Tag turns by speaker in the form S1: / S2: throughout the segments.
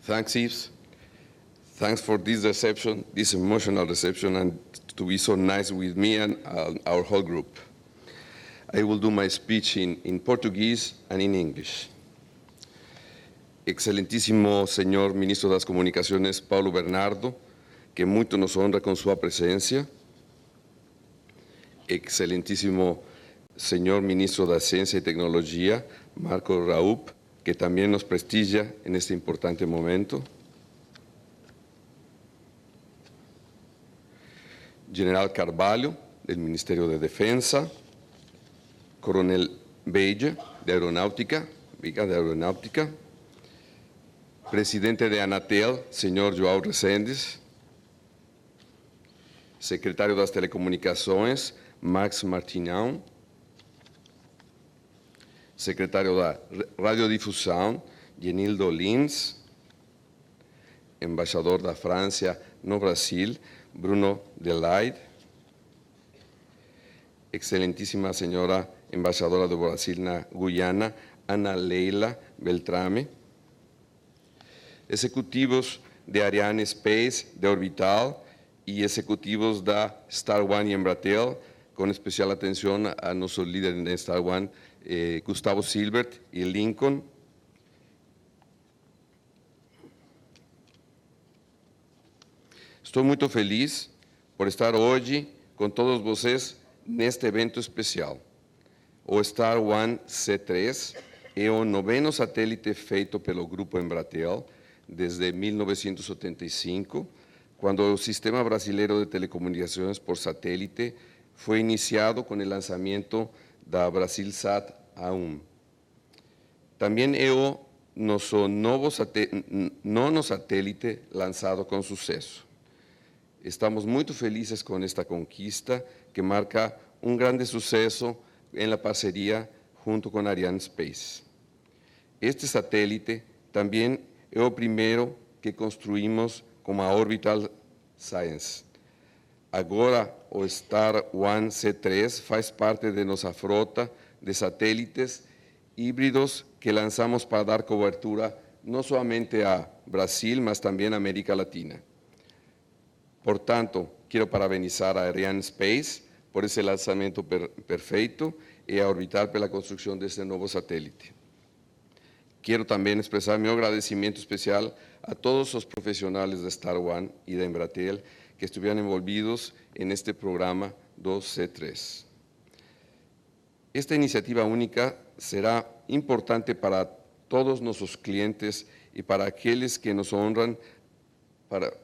S1: Thanks, Yves. Thanks for this reception, this emotional reception, and to be so nice with me and our whole group. I will do my speech in Portuguese and in English. Excelentíssimo Senhor Ministro das Comunicações, Paulo Bernardo, que muito nos honra com sua presença. Excelentíssimo Senhor Ministro da Ciência e Tecnologia, Marco Raup, que também nos prestigia en este importante momento. General Carvalho, del Ministerio de Defensa. Coronel Beige, de Aeronáutica, Presidente de Anatel, señor João Resendes. Secretário das Telecomunicações, Max Martinão. Secretário da Radiodifusão, Genildo Lins. Embaixador da França no Brasil, Bruno Delaide. Excelentíssima senhora embaixadora do Brasil na Guiana, Ana Leila Beltrame. Executivos de Arianespace, de Orbital, e executivos da Star One e Embratel, com especial atenção a nosso líder de Star One, Gustavo Silbert e Lincoln. Estou muito feliz por estar hoje com todos vocês neste evento especial. O Star One C3 é o 9º satélite feito pelo Grupo Embratel desde 1975, quando o Sistema Brasileiro de Telecomunicações por Satélite foi iniciado com o lançamento da Brasilsat A1. Também é o nosso nono satélite lançado com sucesso. Estamos muito felizes com esta conquista, que marca um grande sucesso em la parceria junto com Arianespace. Este satélite também é o primeiro que construímos com a Orbital Sciences. Agora, o Star One C3 faz parte de nossa frota de satélites híbridos que lançamos para dar cobertura não somente a Brasil, mas também a América Latina. Portanto, quero parabenizar a Arianespace por esse lançamento perfeito e a Orbital pela construção deste novo satélite. Quero também expressar meu agradecimento especial a todos os profissionais da Star One e da Embratel que estiveram envolvidos neste programa do C3. Esta iniciativa única será importante para todos nossos clientes e para aqueles que nos honram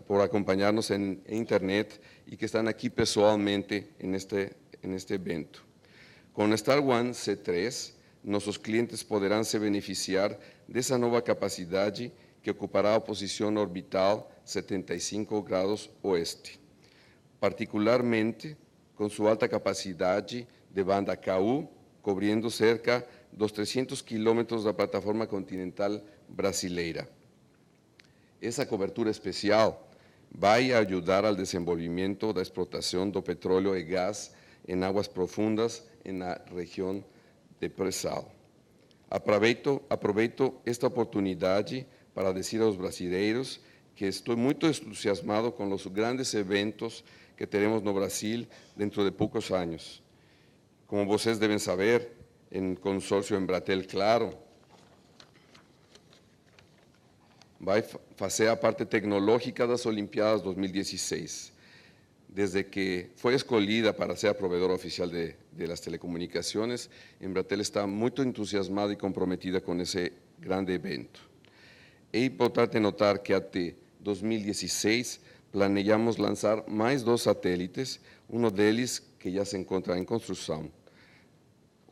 S1: por acompanhar-nos em internet e que estão aqui pessoalmente neste evento. Com Star One C3, nossos clientes poderão se beneficiar dessa nova capacidade que ocupará a posição orbital 75 graus oeste, particularmente com sua alta capacidade de banda KU, cobrindo cerca dos 300 quilômetros da plataforma continental brasileira. Essa cobertura especial vai ajudar ao desenvolvimento da explotação do petróleo e gás em águas profundas na região de pré-sal. Aproveito esta oportunidade para dizer aos brasileiros que estou muito entusiasmado com os grandes eventos que teremos no Brasil dentro de poucos anos. Como vocês devem saber, em consórcio Embratel, claro, vai fazer a parte tecnológica das Olimpíadas 2016. Desde que foi escolhida para ser a provedora oficial de las telecomunicações, Embratel está muito entusiasmada e comprometida com esse grande evento. É importante notar que até 2016 planejamos lançar mais 2 satélites, um deles que já se encontra em construção.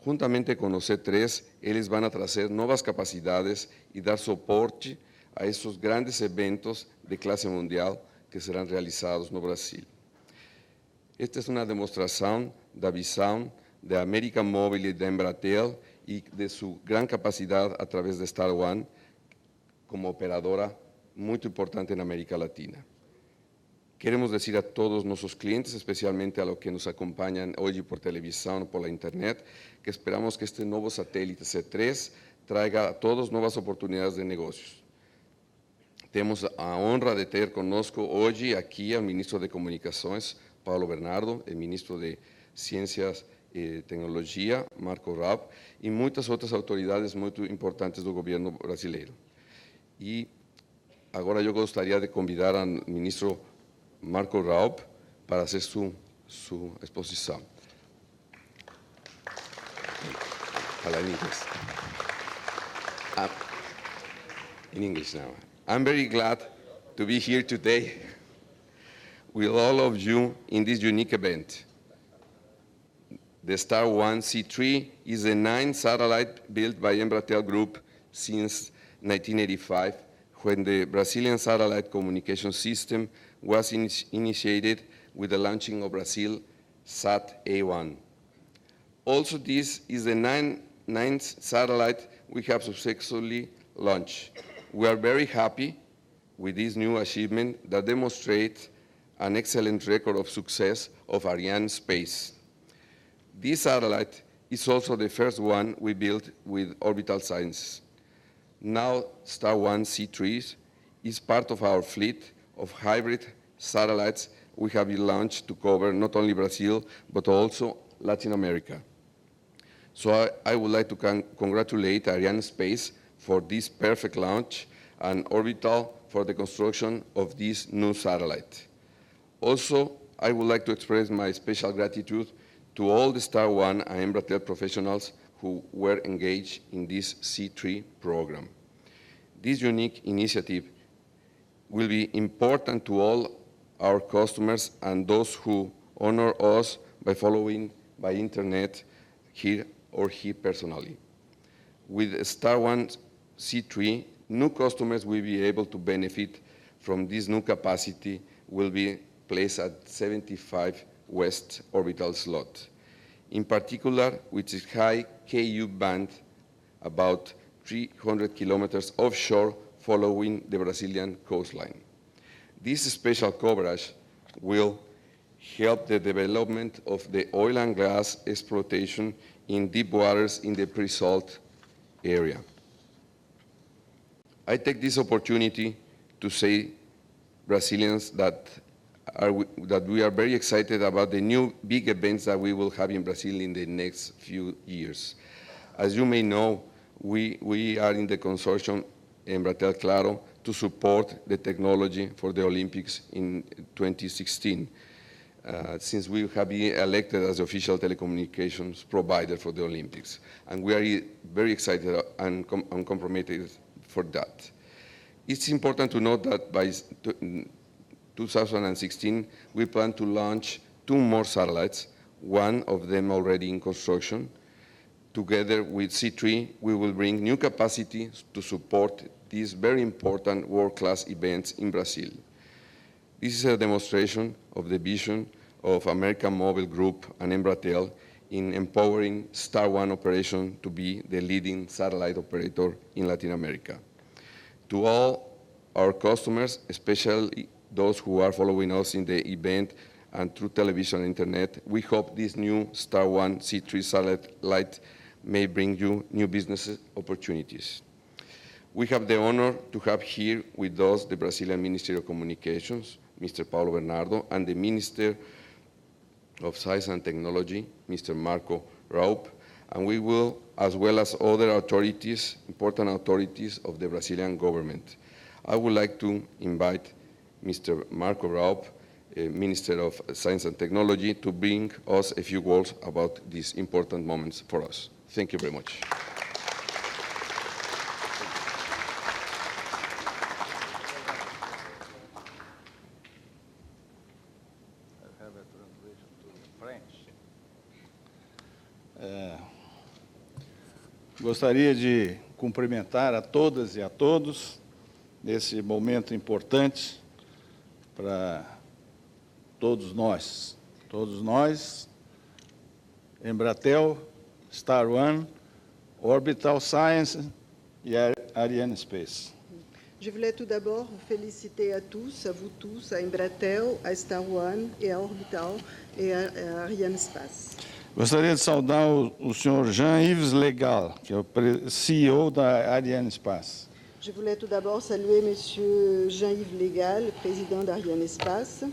S1: Juntamente com o C3, eles vão trazer novas capacidades e dar suporte a esses grandes eventos de classe mundial que serão realizados no Brasil. Esta é uma demonstração da visão da América Móvel e da Embratel e de sua grande capacidade através de Star One como operadora muito importante na América Latina. Queremos dizer a todos nossos clientes, especialmente a los que nos acompanham hoje por televisão ou por internet, que esperamos que este novo satélite C3 traiga a todos novas oportunidades de negócios. Temos a honra de ter conosco hoje aqui o ministro de Comunicações, Paulo Bernardo, o ministro de Ciências e Tecnologia, Marco Raub, e muitas outras autoridades muito importantes do governo brasileiro. E agora eu gostaria de convidar o ministro Marco Raub para fazer sua exposição. Fala em inglês. In English now. I'm very glad to be here today with all of you in this unique event. The Star One C3 is the 9th satellite built by Embratel Group since 1985, when the Brazilian satellite communication system was initiated with the launching of Brazil Sat-A1. Also, this is the ninth satellite we have successfully launched. We are very happy with this new achievement that demonstrates an excellent record of success of Arianespace. This satellite is also the first one we built with Orbital Sciences. Now, Star One C3 is part of our fleet of hybrid satellites we have launched to cover not only Brazil, but also Latin America. So I would like to congratulate Arianespace for this perfect launch and Orbital for the construction of this new satellite. Also, I would like to express my special gratitude to all the Star One and Embratel professionals who were engaged in this C3 program. This unique initiative will be important to all our customers and those who honor us by following by internet here or here personally. With Star One C3, new customers will be able to benefit from this new capacity will be placed at 75 West orbital slot. In particular, with its high Ku band, about 300 kilometers offshore following the Brazilian coastline. This special coverage will help the development of the oil and gas exploitation in deep waters in the pre-salt area. I take this opportunity to say, Brazilians, that we are very excited about the new big events that we will have in Brazil in the next few years. As you may know, we are in the consortium Embratel Claro to support the technology for the Olympics in 2016, since we have been elected as the official telecommunications provider for the Olympics. And we are very excited and committed for that. It's important to note that by 2016, we plan to launch 2 more satellites, one of them already in construction. Together with C3, we will bring new capacity to support these very important world-class events in Brazil. This is a demonstration of the vision of American Mobile Group and Embratel in empowering Star One operation to be the leading satellite operator in Latin America. To all our customers, especially those who are following us in the event and through television and internet, we hope this new Star One C3 satellite may bring you new business opportunities. We have the honor to have here with us the Brazilian Ministry of Communications, Mr. Paulo Bernardo, and the Minister of Science and Technology, Mr. Marco Raub, and we will, as well as other authorities, important authorities of the Brazilian government. I would like to invite Mr. Marco Raub, Minister of Science and Technology, to bring us a few words about these important moments for us. Thank you very much.
S2: Gostaria de cumprimentar a todas e a todos nesse momento importante para todos nós, Embratel, Star One, Orbital Sciences et Arianespace.
S3: Je voulais tout d'abord vous féliciter à tous, à Embratel, à Star One et à Orbital et à Arianespace.
S2: Gostaria de saudar o senhor Jean-Yves Legal, que é o CEO da Arianespace.
S3: Je voulais tout d'abord saluer Monsieur Jean-Yves Légal, président d'Arianespace.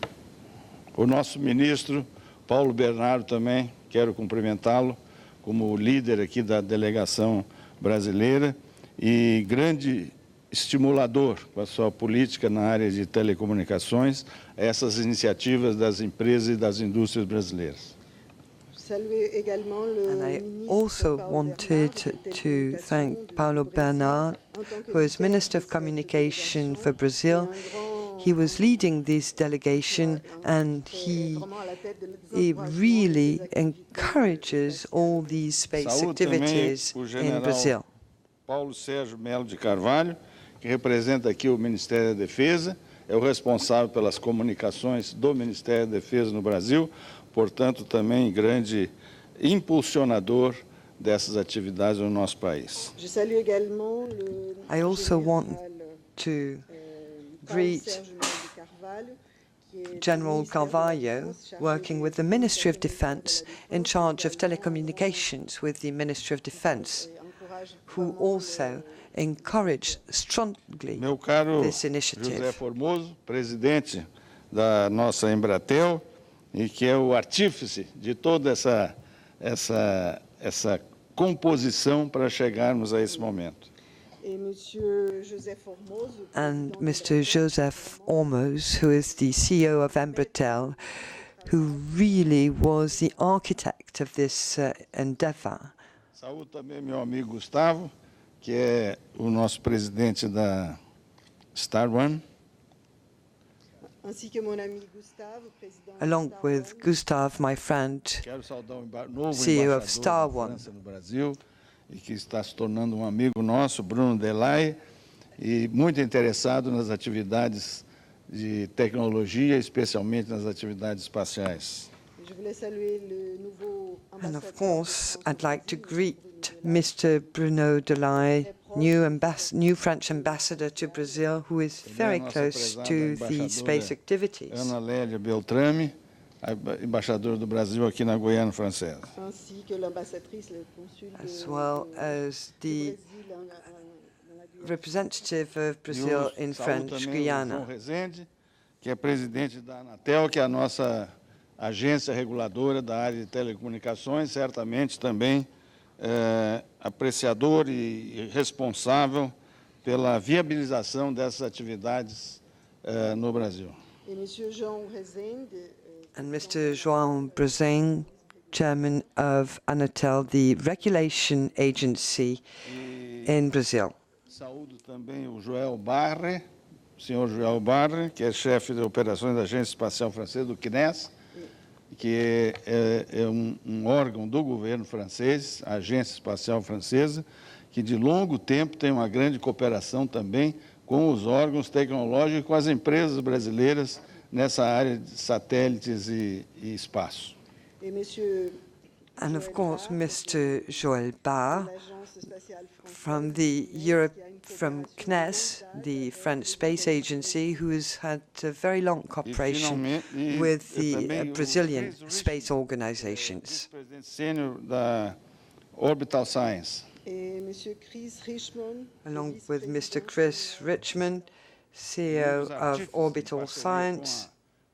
S2: O nosso ministro, Paulo Bernardo, também quero cumprimentá-lo como líder aqui da delegação brasileira e grande estimulador com a sua política na área de telecomunicações, essas iniciativas das empresas e das indústrias brasileiras.
S4: And I also wanted to thank Paulo Bernard, who is Minister of Communication for Brazil. He was leading this delegation, and he really encourages all these space activities in Brazil.
S2: Paulo Sérgio Melo de Carvalho, que representa aqui o Ministério da Defesa, é o responsável pelas comunicações do Ministério da Defesa no Brasil, portanto, também grande impulsionador dessas atividades no nosso país.
S4: I also want to greet General Carvalho, working with the Ministry of Defense in charge of telecommunications with the Ministry of Defense, who also encouraged strongly
S2: Meu caro
S4: this initiative.
S2: José Formoso, presidente da nossa Embratel, e que é o artífice de toda essa composição para chegarmos a esse momento.
S4: And Mr. Joseph Ormos, who is the CEO of Embratel, who really was the architect of this endeavor.
S2: Saúde também meu amigo Gustavo, que é o nosso presidente da Star One.
S4: Along with Gustav, my friend, CEO of Star One.
S2: No Brasil, e que está se tornando um amigo nosso, Bruno Delay, e muito interessado nas atividades de tecnologia, especialmente nas atividades espaciais.
S4: And of course, I'd like to greet Mr. Bruno Delay, new French ambassador to Brazil, who is very close to the space activities.
S2: Ana Lélia Beltrame, embaixadora do Brasil aqui na Guiana Francesa.
S4: As well as the representative of Brazil in French Guiana.
S2: João Rezende, que é presidente da Anatel, que é a nossa agência reguladora da área de telecomunicações, certamente também apreciador e responsável pela viabilização dessas atividades no Brasil.
S4: And Mr. João Brazing, chairman of Anatel, the regulation agency in Brazil.
S2: Saúdo também o Joel Barre, o senhor Joel Barre, que é chefe de operações da Agência Espacial Francesa, do CNES, que é um órgão do governo francês, a Agência Espacial Francesa, que de longo tempo tem uma grande cooperação também com os órgãos tecnológicos e com as empresas brasileiras nessa área de satélites e espaço.
S4: And of course, Mr. Joël Barre from from CNES, the French Space Agency, who has had a very long cooperation with the Brazilian space organizations.
S2: Presidente sênior da Orbital Sciences.
S4: Along with Mr. Chris Richmond, CEO of Orbital Science.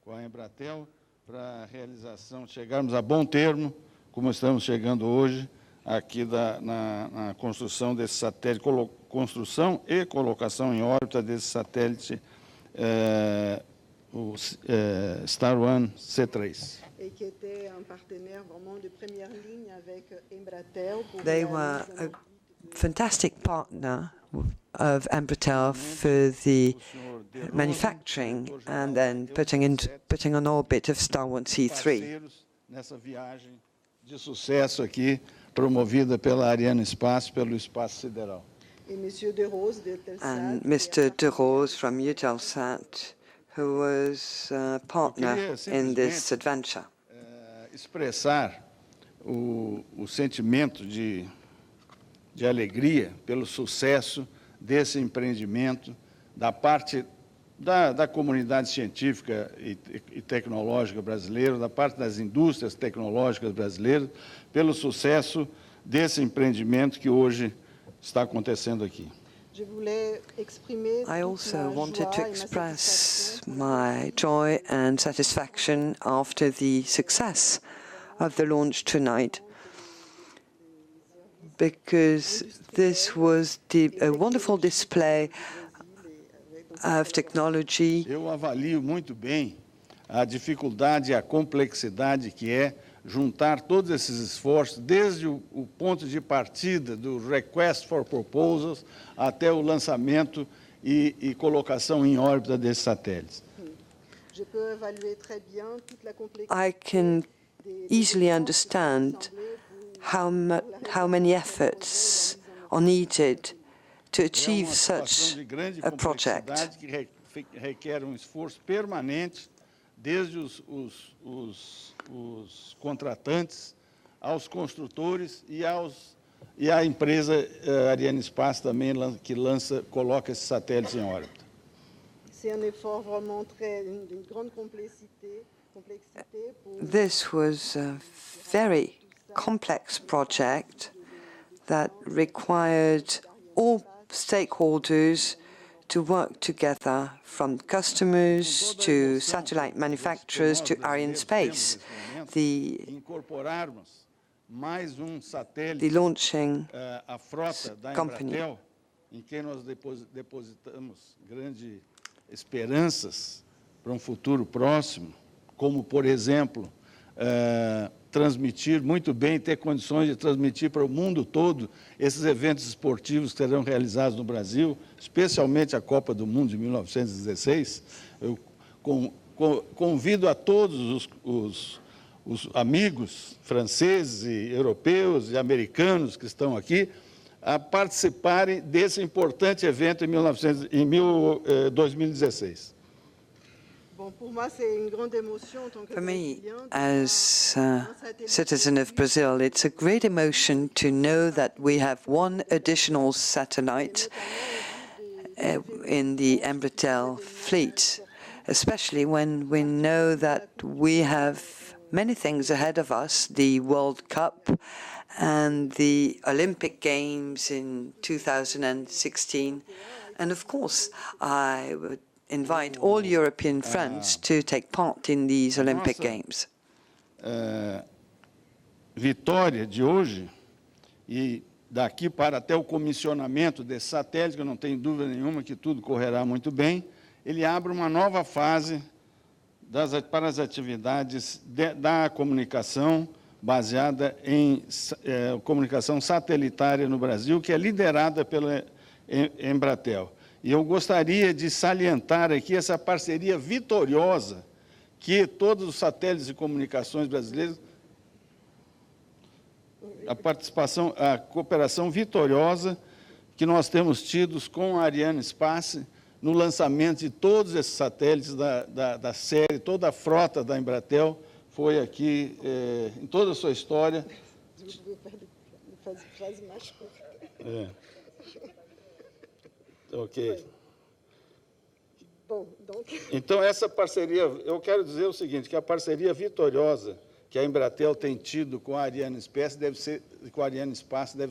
S2: Com a Embratel, para a realização, chegarmos a bom termo, como estamos chegando hoje, aqui na construção desse satélite, construção e colocação em órbita desse satélite, o Star One C3.
S4: They were a fantastic partner of Embratel for the manufacturing and then putting on orbit of Star One C3.
S2: Nessa viagem de sucesso aqui, promovida pela Arianespace, pelo espaço sideral.
S4: And Mr. De Rose from Eutelsat, who was a partner in this adventure.
S2: Expressar o sentimento de alegria pelo sucesso desse empreendimento da parte da comunidade científica e tecnológica brasileira, da parte das indústrias tecnológicas brasileiras, pelo sucesso desse empreendimento que hoje está acontecendo aqui.
S4: I also wanted to express my joy and satisfaction after the success of the launch tonight, because this was a wonderful display of technology.
S2: Eu avalio muito bem a dificuldade e a complexidade que é juntar todos esses esforços, desde o ponto de partida do Request for Proposals até o lançamento e colocação em órbita desses satélites.
S4: I can easily understand how many efforts are needed to achieve such a project.
S2: Que requer esforço permanente, desde os contratantes, aos construtores e à empresa Arianespace também, que coloca esses satélites em órbita.
S4: This was a very complex project that required all stakeholders to work together, from customers to satellite manufacturers to Arianespace, the launching company.
S2: Em que nós depositamos grandes esperanças para futuro próximo, como, por exemplo, transmitir muito bem, ter condições de transmitir para o mundo todo esses eventos esportivos que serão realizados no Brasil, especialmente a Copa do Mundo de 1916. Eu convido a todos os amigos franceses e europeus e americanos que estão aqui a participarem desse importante evento em 2016.
S4: For me, as a citizen of Brazil, it's a great emotion to know that we have one additional satellite in the Embratel fleet, especially when we know that we have many things ahead of us, the World Cup and the Olympic Games in 2016. And of course, I would invite all European friends to take part in these Olympic Games.
S2: Vitória de hoje, e daqui para até o comissionamento desse satélite, que eu não tenho dúvida nenhuma que tudo correrá muito bem, ele abre uma nova fase para as atividades da comunicação baseada em comunicação satelitária no Brasil, que é liderada pela Embratel. E eu gostaria de salientar aqui essa parceria vitoriosa que todos os satélites de comunicações brasileiros, a cooperação vitoriosa que nós temos tido com a Arianespace no lançamento de todos esses satélites da série, toda a frota da Embratel foi aqui em toda a sua história. Ok. Então, essa parceria, eu quero dizer o seguinte, que a parceria vitoriosa que a Embratel tem tido com a Arianespace deve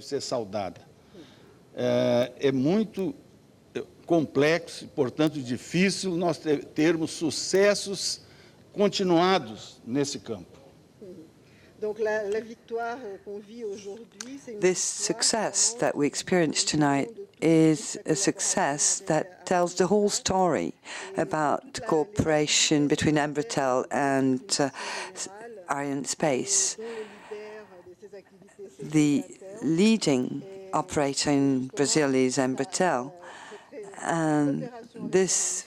S2: ser saudada. É muito complexo e, portanto, difícil nós termos sucessos continuados nesse campo.
S4: This success that we experienced tonight is a success that tells the whole story about cooperation between Embratel and Arianespace. The leading operator in Brazil is Embratel, and this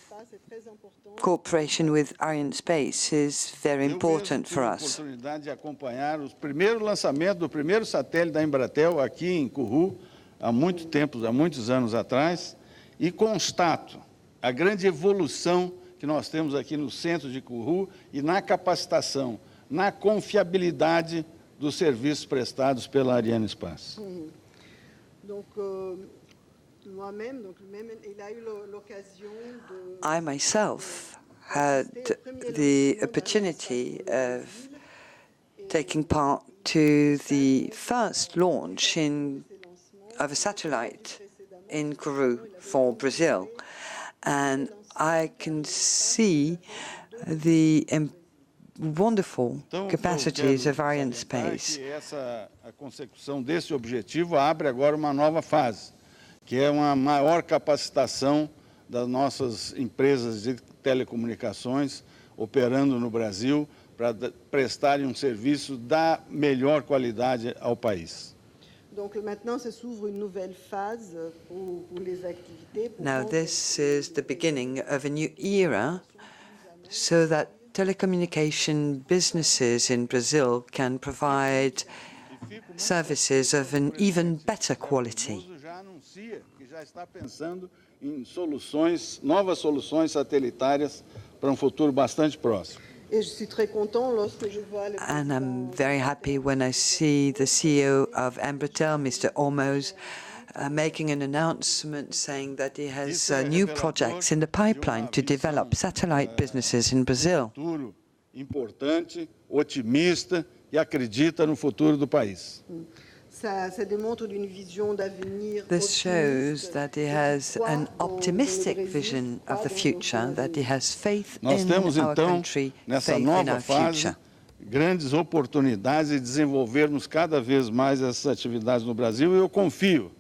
S4: cooperation with Arianespace is very important for us.
S2: Eu tive a oportunidade de acompanhar o primeiro lançamento do primeiro satélite da Embratel aqui em Kourou, há muito tempo, há muitos anos atrás, e constato a grande evolução que nós temos aqui no centro de Kourou e na capacitação, na confiabilidade dos serviços prestados pela Arianespace.
S4: I myself had the opportunity of taking part to the first launch of a satellite in Kourou for Brazil. And I can see the wonderful capacities of Arianespace.
S2: A consecução desse objetivo abre agora uma nova fase, que é uma maior capacitação das nossas empresas de telecomunicações operando no Brasil para prestarem um serviço da melhor qualidade ao país.
S3: Donc maintenant, ça s'ouvre une nouvelle phase pour les activités.
S4: Now this is the beginning of a new era so that telecommunication businesses in Brazil can provide services of an even better quality.
S2: Já anuncia que já está pensando em novas soluções satelitárias para futuro bastante próximo.
S3: Et je suis très content lorsque je vois le
S4: And I'm very happy when I see the CEO of Embratel, Mr. Olmos, making an announcement saying that he has new projects in the pipeline to develop satellite businesses in Brazil.
S2: Futuro importante, otimista e acredita no futuro do país.
S3: Ça démontre une vision d'avenir.
S4: This shows that he has an optimistic vision of the future, that he has faith
S2: Nós
S4: in
S2: temos,
S4: our
S2: então,
S4: country,
S2: nessa
S4: faith in
S2: nova
S4: our
S2: fase,
S4: future.
S2: grandes oportunidades de desenvolvermos cada vez mais essas atividades no Brasil. E eu confio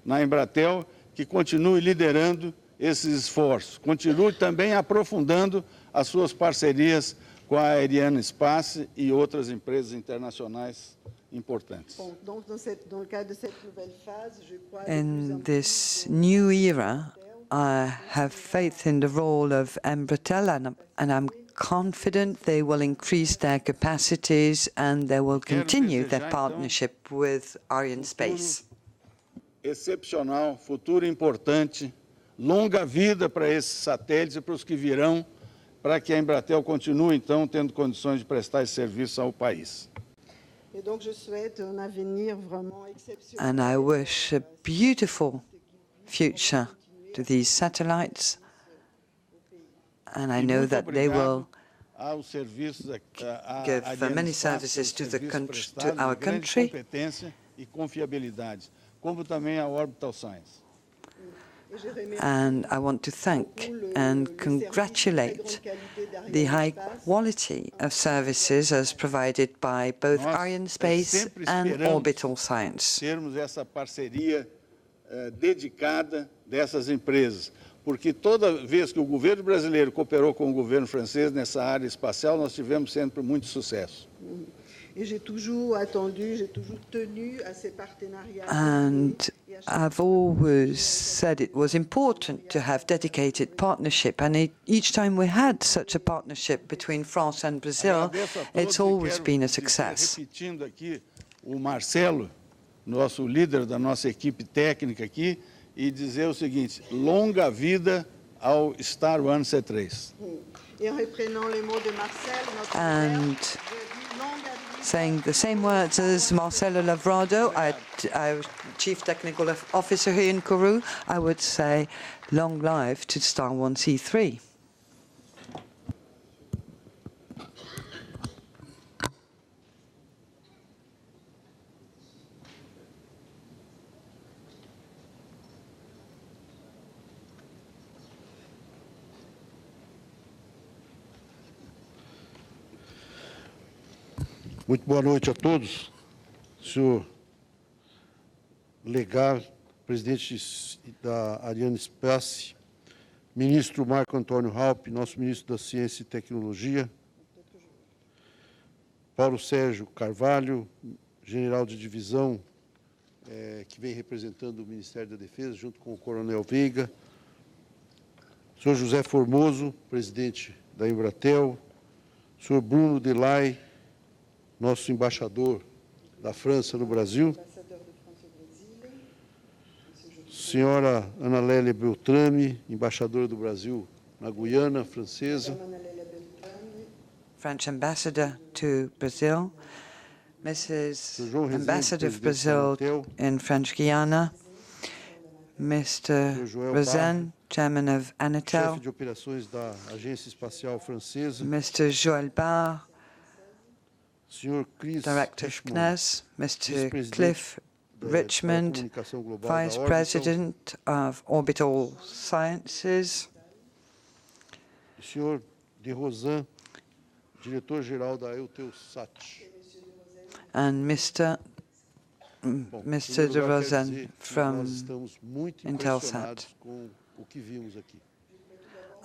S2: na Embratel que continue liderando esses esforços, continue também aprofundando as suas parcerias com a Arianespace e outras empresas internacionais importantes.
S4: In this new era, I have faith in the role of Embratel, and I'm confident they will increase their capacities and they will continue their partnership with Arianespace.
S2: Excepcional, futuro importante, longa vida para esses satélites e para os que virão, para que a Embratel continue, então, tendo condições de prestar esse serviço ao país.
S4: And I wish a beautiful future to these satellites, and I know that they will give many services to our country.
S2: E confiabilidade, como também a Orbital Science.
S4: And I want to thank and congratulate the high quality of services as provided by both Arianespace and Orbital Science.
S2: Termos essa parceria dedicada dessas empresas, porque toda vez que o governo brasileiro cooperou com o governo francês nessa área espacial, nós tivemos sempre muito sucesso.
S3: Et j'ai toujours attendu, j'ai toujours tenu à ces partenariats.
S4: And I've always said it was important to have dedicated partnership, and each time we had such a partnership between France and Brazil, it's always been a success.
S2: Repetindo aqui o Marcelo, nosso líder da nossa equipe técnica aqui, e dizer o seguinte: longa vida ao Star One C3.
S3: Et en reprenant les mots de Marcel, notre
S4: And saying the same words as Marcelo Lavrado, Chief Technical Officer here in Kourou, I would say long life to Star One C3.
S5: Muito boa noite a todos. Senhor Legar, presidente da Arianespace, ministro Marco Antônio Raupp, nosso ministro da Ciência e Tecnologia, Paulo Sérgio Carvalho, general de divisão, que vem representando o Ministério da Defesa, junto com o coronel Veiga, senhor José Formoso, presidente da Embratel, senhor Bruno Delay, nosso embaixador da França no Brasil, senhora Ana Lélia Beltrame, embaixadora do Brasil na Guiana Francesa,
S4: French ambassador to Brazil, Mrs. Ambassador of Brazil in French Guiana, Mr. Rosen, chairman of Anatel,
S5: chefe de operações da Agência Espacial Francesa,
S4: Mr. Joël Barr,
S5: senhor Chris
S4: Director of
S5: Richmond,
S4: CNES, Mr.
S5: vice-presidente
S4: Cliff Richmond,
S5: Comunicação Global da
S4: Vice
S5: Orbital,
S4: President of Orbital Sciences,
S5: o senhor de Rosan, diretor-geral da Eutelsat.
S4: and Mr.
S5: Bom, em
S4: Mr.
S5: primeiro
S4: de
S5: lugar, quero
S4: Rosen
S5: dizer que
S4: from
S5: nós estamos muito
S4: Eutelsat.
S5: impressionados com o que vimos aqui.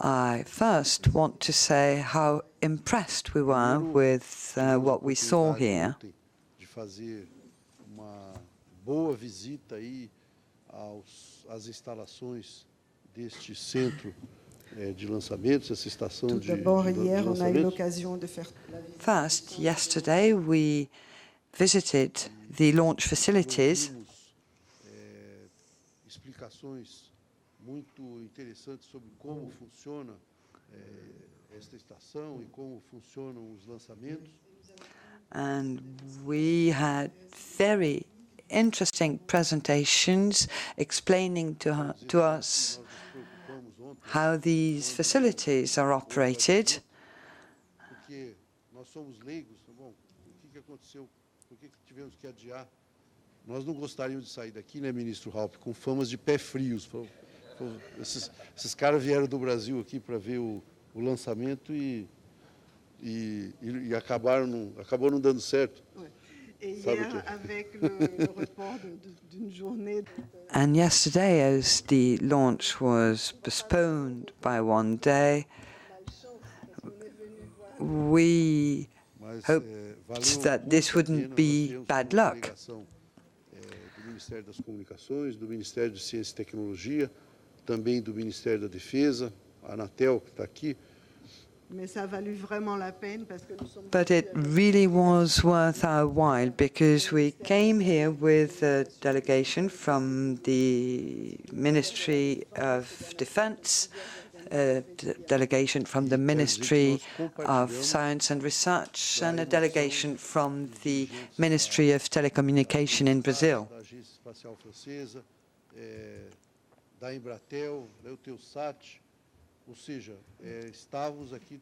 S4: I first want to say how impressed we were
S5: Primeiro,
S4: with
S5: tivemos a
S4: what we saw
S5: oportunidade
S4: here.
S5: ontem de fazer uma boa visita aí às instalações deste centro de lançamentos, essa estação
S3: Tout
S5: de
S3: d'abord, hier, on a eu
S5: lançamentos.
S3: l'occasion de faire la visite.
S4: First, yesterday, we visited the launch facilities,
S5: Ouvimos explicações muito interessantes sobre como funciona esta estação e como funcionam os lançamentos.
S4: and we had very interesting presentations explaining to us
S5: Nós nos preocupamos ontem
S4: how these facilities are operated.
S5: porque nós somos leigos. Bom, o que aconteceu? Por que tivemos que adiar? Nós não gostaríamos de sair daqui, né, ministro Halpe, com famas de pé frios. Esses caras vieram do Brasil aqui para ver o lançamento e acabou não dando certo.
S3: Et
S5: Sabe
S3: hier,
S5: que-
S3: avec le report d'une journée,
S4: And yesterday, as the launch was postponed by one day, we
S5: Mas
S4: Hope
S5: valeu
S4: that
S5: muito
S4: this
S5: a
S4: wouldn't
S5: pena.
S4: be
S5: Nós temos
S4: bad
S5: uma
S4: luck.
S5: delegação, do Ministério das Comunicações, do Ministério de Ciência e Tecnologia, também do Ministério da Defesa, a Anatel, que está aqui.
S3: mais ça a valu vraiment la peine parce que nous sommes
S4: But it really was worth our while because we came here with a delegation from the Ministry of Defense, a delegation from the Ministry of Science and Research, and a delegation from the Ministry of Telecommunication in Brazil.
S5: Da Agência Espacial Francesa, da Embratel, da Eutelsat, ou seja, estávamos aqui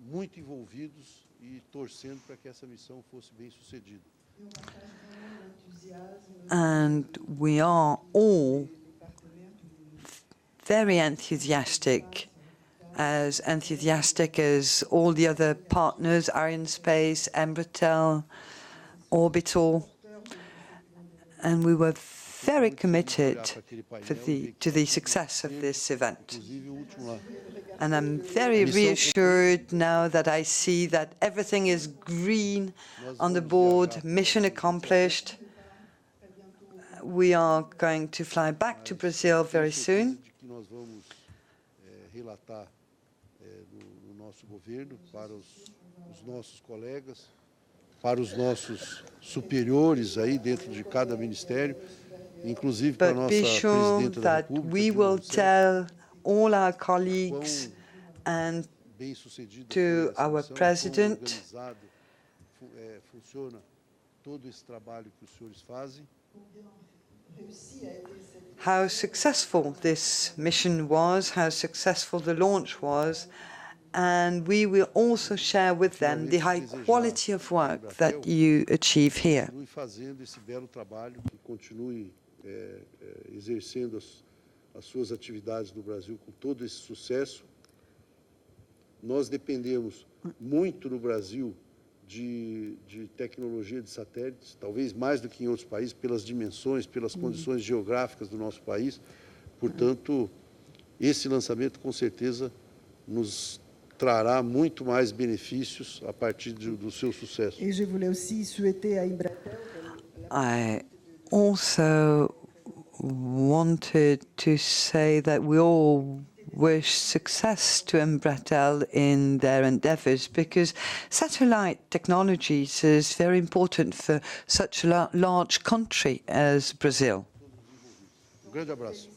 S5: muito envolvidos e torcendo para que essa missão fosse bem sucedida.
S4: And we are all very enthusiastic as all the other partners, Arianespace, Embratel, Orbital, and we were very committed to the success of this event.
S5: Inclusive, o último lá.
S4: And I'm very reassured now that I see that everything is green on the board, mission accomplished. We are going to fly back to Brazil very soon.
S5: De que nós vamos relatar no nosso governo para os nossos colegas, para os nossos superiores aí dentro de cada ministério, inclusive para a
S4: But
S5: nossa
S4: be sure
S5: presidenta da
S4: that
S5: República,
S4: we
S5: Dilma
S4: will
S5: Rousseff,
S4: tell all our colleagues and
S5: bem-sucedida
S4: to
S5: foi essa
S4: our
S5: missão,
S4: president.
S5: como organizado funciona todo esse trabalho que os senhores fazem.
S4: how successful this mission was, how successful the launch was, and we will also share with them the high quality of work that you achieve here.
S5: Continue fazendo esse belo trabalho, que continue exercendo as suas atividades no Brasil com todo esse sucesso. Nós dependemos muito no Brasil de tecnologia de satélites, talvez mais do que em outros países, pelas dimensões, pelas condições geográficas do nosso país. Portanto, esse lançamento, com certeza, nos trará muito mais benefícios a partir do seu sucesso.
S3: Et je voulais aussi souhaiter à Embratel
S4: I also wanted to say that we all wish success to Embratel in their endeavors because satellite technologies is very important for such a large country as Brazil.
S5: Grande abraço.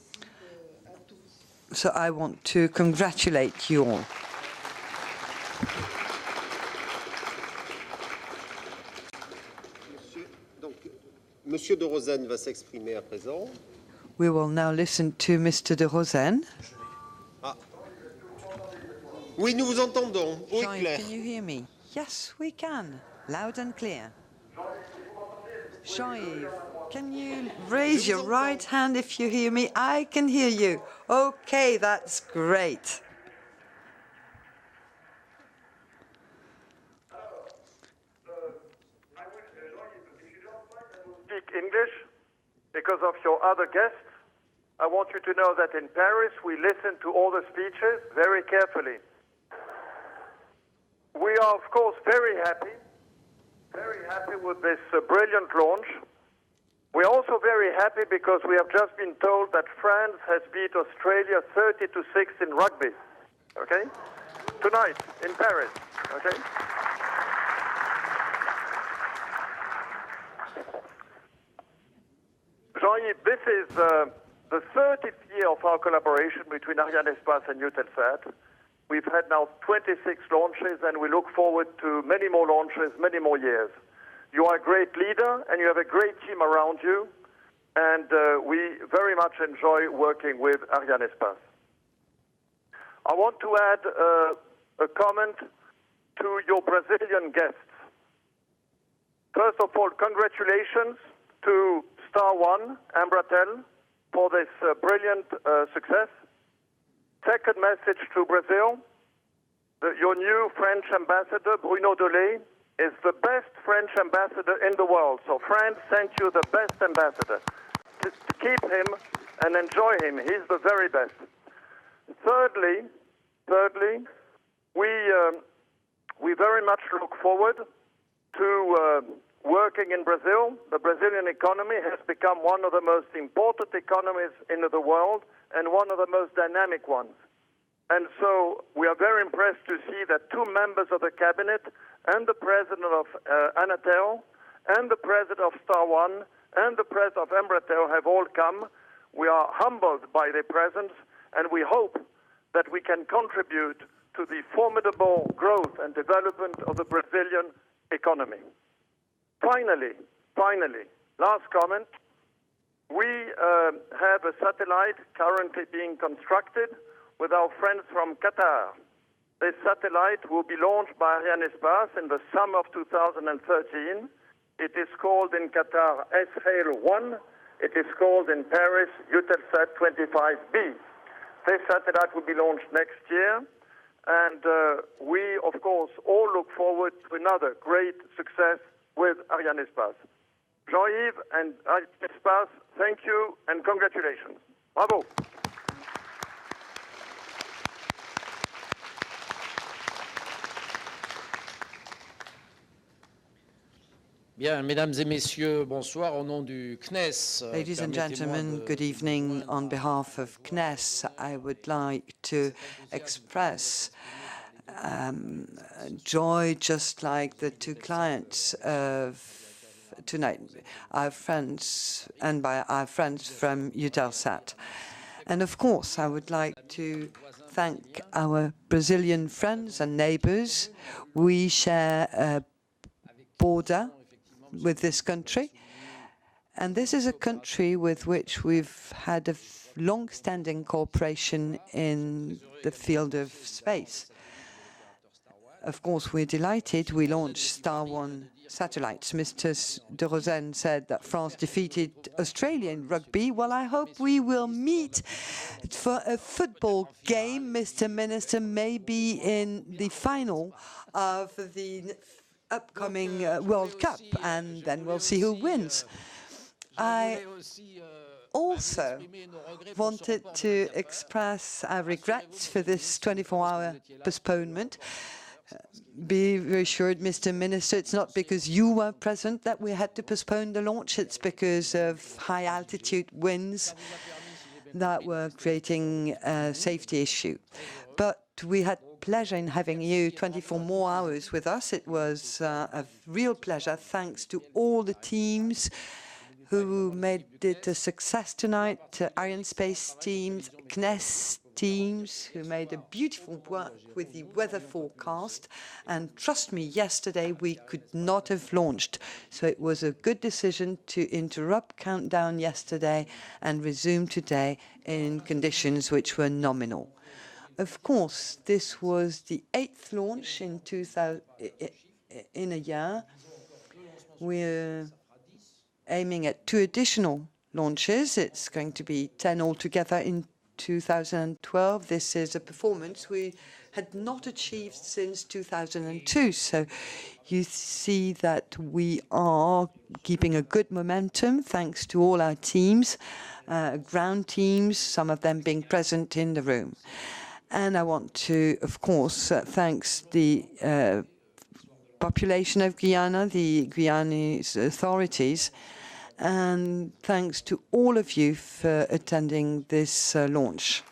S4: So I want to congratulate you all.
S6: Monsieur de Rosen va s'exprimer à présent.
S4: We will now listen to Mr. de Rosen.
S6: Oui, nous vous entendons. Oui,
S4: Jean,
S6: clair.
S4: can you hear me? Yes, we can. Loud and clear. Jean-Yves, can you raise your right hand if you hear me? I can hear you. Okay, that's great.
S7: Speak English because of your other guests. I want you to know that in Paris we listen to all the speeches very carefully. We are, of course, very happy with this brilliant launch. We're also very happy because we have just been told that France has beat Australia 30-6 in rugby, okay? Tonight, in Paris, okay? Jean-Yves, this is the 30th year of our collaboration between Arianespace and Eutelsat. We've had now 26 launches, and we look forward to many more launches, many more years. You are a great leader, and you have a great team around you, and we very much enjoy working with Arianespace. I want to add a comment to your Brazilian guests. First of all, congratulations to Star One, Embratel, for this brilliant success. Second message to Brazil, your new French ambassador, Bruno Dolé, is the best French ambassador in the world. So France sent you the best ambassador. To keep him and enjoy him. He's the very best. Thirdly, we very much look forward to working in Brazil. The Brazilian economy has become one of the most important economies in the world and one of the most dynamic ones. And so we are very impressed to see that two members of the cabinet and the president of Anatel and the president of Star One and the president of Embratel have all come. We are humbled by their presence, and we hope that we can contribute to the formidable growth and development of the Brazilian economy. Finally, last comment. We have a satellite currently being constructed with our friends from Qatar. This satellite will be launched by Arianespace in the summer of 2013. It is called in Qatar SHAIL-1. It is called in Paris Eutelsat 25B. This satellite will be launched next year, and we, of course, all look forward to another great success with Arianespace. Jean-Yves and Arianespace, thank you and congratulations. Bravo.
S8: Bien, mesdames et messieurs, bonsoir. Au nom du CNES.
S4: Ladies and gentlemen, good evening. On behalf of CNES, I would like to express joy, just like the two clients of tonight, our friends, and by our friends from Eutelsat. And of course, I would like to thank our Brazilian friends and neighbors. We share a border with this country, and this is a country with which we've had a long-standing cooperation in the field of space. Of course, we're delighted we launched Star One satellites. Mr. de Rosen said that France defeated Australia in rugby. Well, I hope we will meet for a football game, Mr. Minister, maybe in the final of the upcoming World Cup, and then we'll see who wins. I also wanted to express our regrets for this 24-hour postponement. Be reassured, Mr. Minister, it's not because you were present that we had to postpone the launch. It's because of high-altitude winds that were creating a safety issue. But we had pleasure in having you 24 more hours with us. It was a real pleasure. Thanks to all the teams who made it a success tonight, Arianespace teams, CNES teams, who made a beautiful work with the weather forecast. And trust me, yesterday we could not have launched. So it was a good decision to interrupt countdown yesterday and resume today in conditions which were nominal. Of course, this was the 8th launch in a year. We're aiming at 2 additional launches. It's going to be 10 altogether in 2012. This is a performance we had not achieved since 2002. So you see that we are keeping a good momentum thanks to all our teams, ground teams, some of them being present in the room. And I want to, of course, thanks the population of Guyana, the Guyanese authorities, and thanks to all of you for attending this launch.